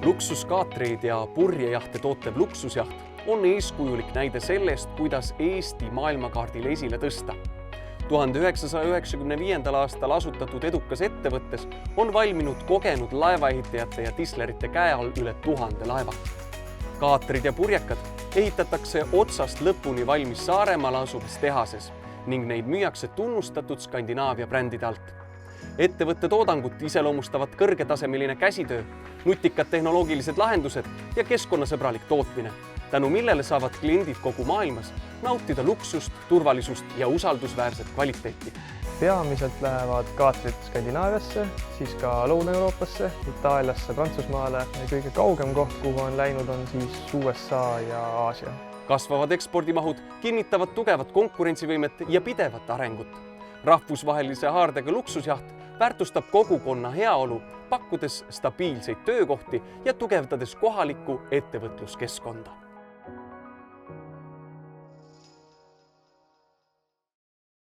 Luksuskaatreid ja purjejahte tootev luksusjaht on eeskujulik näide sellest, kuidas Eesti maailmakaardil esile tõsta. 1995. aastal asutatud edukas ettevõttes on valminud kogenud laevaehitajate ja tislerite käe all üle 1000 laeva. Kaatrid ja purjekad ehitatakse otsast lõpuni valmis Saaremaal asuvas tehases ning neid müüakse tunnustatud Skandinaavia brändide alt. Ettevõtte toodangut iseloomustavad kõrgetasemeline käsitöö, nutikad tehnoloogilised lahendused ja keskkonnasõbralik tootmine, tänu millele saavad kliendid kogu maailmas nautida luksust, turvalisust ja usaldusväärset kvaliteeti. Peamiselt lähevad kaatrid Skandinaaviasse, siis ka Lõuna-Euroopasse, Itaaliasse, Prantsusmaale ja kõige kaugem koht, kuhu on läinud, on siis USA ja Aasia. Kasvavad ekspordimahud kinnitavad tugevat konkurentsivõimet ja pidevat arengut. Rahvusvahelise haardega luksusjaht väärtustab kogukonna heaolu, pakkudes stabiilseid töökohti ja tugevdades kohalikku ettevõtluskeskkonda.